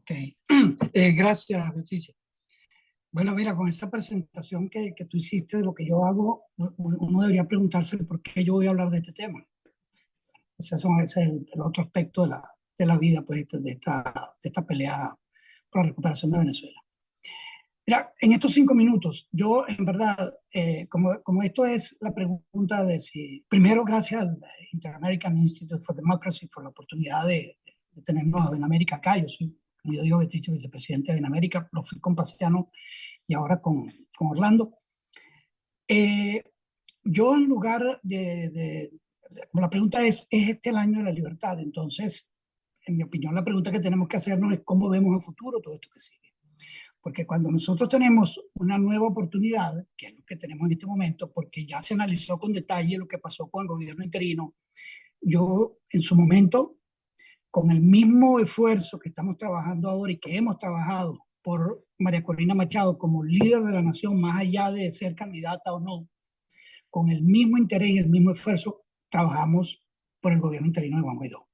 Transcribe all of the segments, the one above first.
Ok. Gracias, Leticia. Bueno, mira, con esa presentación que tú hiciste de lo que yo hago, uno debería preguntarse por qué yo voy a hablar de este tema. Ese es el otro aspecto de la vida, pues, de esta pelea por la recuperación de Venezuela. Mira, en estos 5 minutos, yo en verdad, como esto es la pregunta de si, primero gracias al Inter-American Institute for Democracy por la oportunidad de tenernos a Benamérica acá. Yo soy, como yo digo, vicepresidente de Benamérica, lo fui con Paciano y ahora con Orlando. Yo en lugar la pregunta ¿es este el año de la libertad? Entonces, en mi opinión, la pregunta que tenemos que hacernos es cómo vemos a futuro todo esto que sigue. Porque cuando nosotros tenemos una nueva oportunidad, que es lo que tenemos en este momento, porque ya se analizó con detalle lo que pasó con el gobierno interino, yo en su momento, con el mismo esfuerzo que estamos trabajando ahora y que hemos trabajado por María Corina Machado como líder de la nación, más allá de ser candidata o no, con el mismo interés y el mismo esfuerzo, trabajamos por el gobierno interino de Juan Guaidó.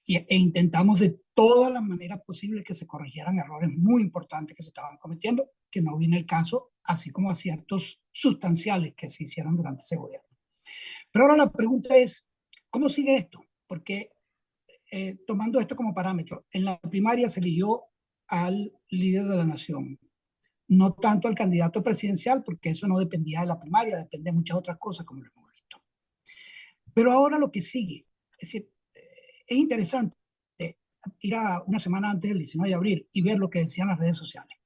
E intentamos de todas las maneras posibles que se corrigieran errores muy importantes que se estaban cometiendo, que no viene el caso, así como aciertos sustanciales que se hicieron durante ese gobierno. Pero ahora la pregunta es, ¿cómo sigue esto? Porque tomando esto como parámetro, en la primaria se eligió al líder de la nación, no tanto al candidato presidencial, porque eso no dependía de la primaria, depende de muchas otras cosas, como lo hemos visto. Pero ahora lo que sigue, es decir, es interesante ir a una semana antes del 19 de abril y ver lo que decían las redes sociales.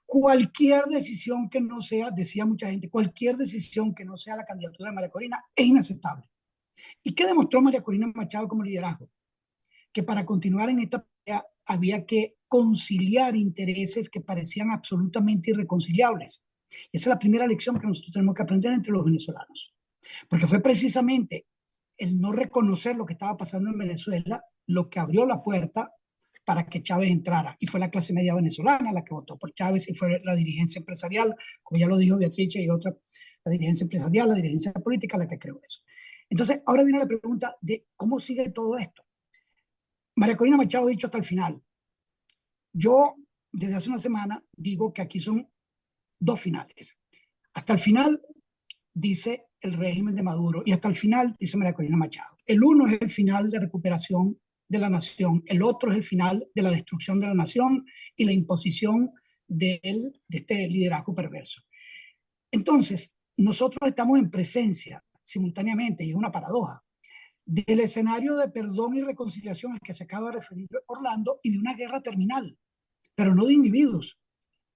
Cualquier decisión que no sea, decía mucha gente, cualquier decisión que no sea la candidatura de María Corina es inaceptable. ¿Y qué demostró María Corina Machado como liderazgo? Que para continuar en esta pelea había que conciliar intereses que parecían absolutamente irreconciliables. Y esa es la primera lección que nosotros tenemos que aprender entre los venezolanos. Porque fue precisamente el no reconocer lo que estaba pasando en Venezuela lo que abrió la puerta para que Chávez entrara. Y fue la clase media venezolana la que votó por Chávez y fue la dirigencia empresarial, como ya lo dijo Beatriz y otra, la dirigencia empresarial, la dirigencia política la que creó eso. Entonces, ahora viene la pregunta de cómo sigue todo esto. María Corina Machado ha dicho hasta el final. Yo, desde hace una semana, digo que aquí son dos finales. Hasta el final, dice el régimen de Maduro, y hasta el final, dice María Corina Machado. El uno es el final de recuperación de la nación, el otro es el final de la destrucción de la nación y la imposición de este liderazgo perverso. Entonces, nosotros estamos en presencia simultáneamente, y es una paradoja, del escenario de perdón y reconciliación al que se acaba de referir Orlando y de una guerra terminal, pero no de individuos.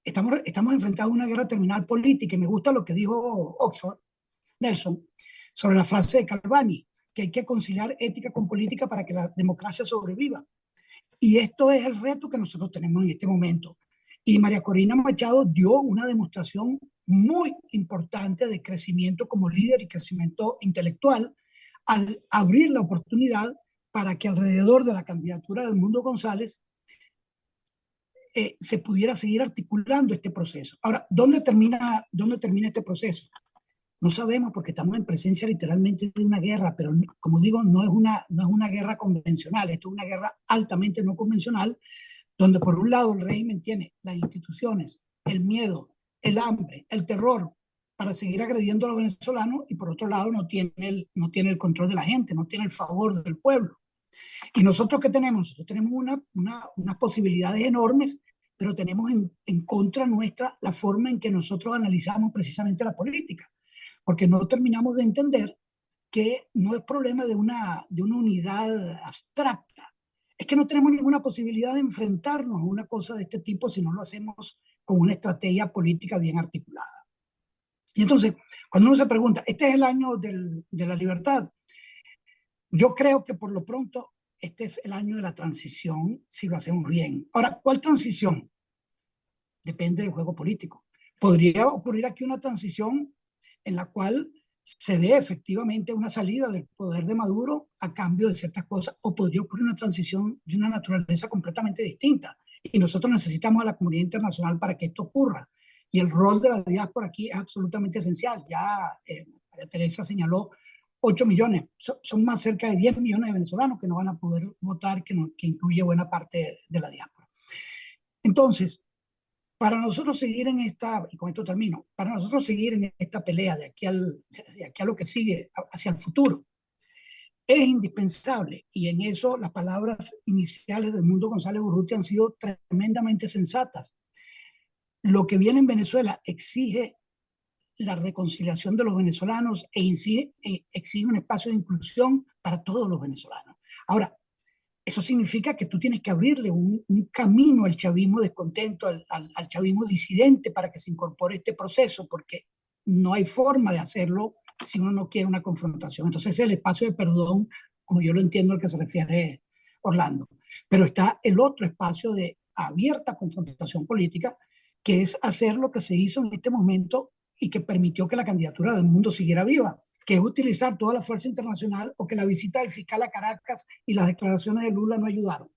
Estamos enfrentados a una guerra terminal política y me gusta lo que dijo Oxford, Nelson, sobre la frase de Calvani, que hay que conciliar ética con política para que la democracia sobreviva. Y esto es el reto que nosotros tenemos en este momento. Y María Corina Machado dio una demostración muy importante de crecimiento como líder y crecimiento intelectual al abrir la oportunidad para que alrededor de la candidatura de Edmundo González se pudiera seguir articulando este proceso. Ahora, ¿dónde termina este proceso? No sabemos porque estamos en presencia literalmente de una guerra, pero como digo, no es una guerra convencional, esto es una guerra altamente no convencional, donde por un lado el régimen tiene las instituciones, el miedo, el hambre, el terror para seguir agrediendo a los venezolanos y por otro lado no tiene el control de la gente, no tiene el favor del pueblo. ¿Y nosotros qué tenemos? Nosotros tenemos unas posibilidades enormes, pero tenemos en contra nuestra la forma en que nosotros analizamos precisamente la política, porque no terminamos de entender que no es problema de una unidad abstracta, es que no tenemos ninguna posibilidad de enfrentarnos a una cosa de este tipo si no lo hacemos con una estrategia política bien articulada. Y entonces, cuando uno se pregunta, ¿este es el año de la libertad? Yo creo que por lo pronto este es el año de la transición si lo hacemos bien. Ahora, ¿cuál transición? Depende del juego político. Podría ocurrir aquí una transición en la cual se dé efectivamente una salida del poder de Maduro a cambio de ciertas cosas, o podría ocurrir una transición de una naturaleza completamente distinta. Y nosotros necesitamos a la comunidad internacional para que esto ocurra. Y el rol de la diáspora aquí es absolutamente esencial. Ya María Teresa señaló 8 millones, son más cerca de 10 millones de venezolanos que no van a poder votar, que incluye buena parte de la diáspora. Entonces, para nosotros seguir en esta, y con esto termino, para nosotros seguir en esta pelea de aquí, de aquí a lo que sigue, hacia el futuro, es indispensable, y en eso las palabras iniciales de Edmundo González Urrutia han sido tremendamente sensatas. Lo que viene en Venezuela exige la reconciliación de los venezolanos exige un espacio de inclusión para todos los venezolanos. Ahora, eso significa que tú tienes que abrirle un camino al chavismo descontento, al chavismo disidente para que se incorpore este proceso, porque no hay forma de hacerlo si uno no quiere una confrontación. Entonces, el espacio de perdón, como yo lo entiendo al que se refiere Orlando. Pero está el otro espacio de abierta confrontación política, que es hacer lo que se hizo en este momento y que permitió que la candidatura del mundo siguiera viva, que es utilizar toda la fuerza internacional, o que la visita del fiscal a Caracas y las declaraciones de Lula no ayudaron.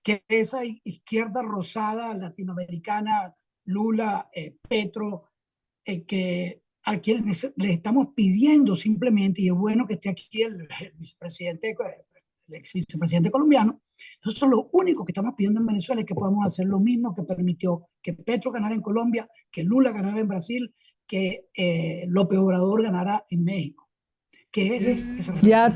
Que esa izquierda rosada latinoamericana, Lula, Petro, que a quienes les estamos pidiendo simplemente, y es bueno que esté aquí el vicepresidente, el ex vicepresidente colombiano, nosotros lo único que estamos pidiendo en Venezuela es que podamos hacer lo mismo que permitió que Petro ganara en Colombia, que Lula ganara en Brasil, que López Obrador ganara en México. Que ese es Ya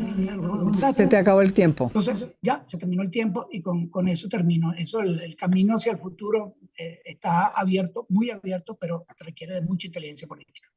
se te acabó el tiempo. Entonces, ya se terminó el tiempo y con eso termino. Eso, el camino hacia el futuro está abierto, muy abierto, pero requiere de mucha inteligencia política.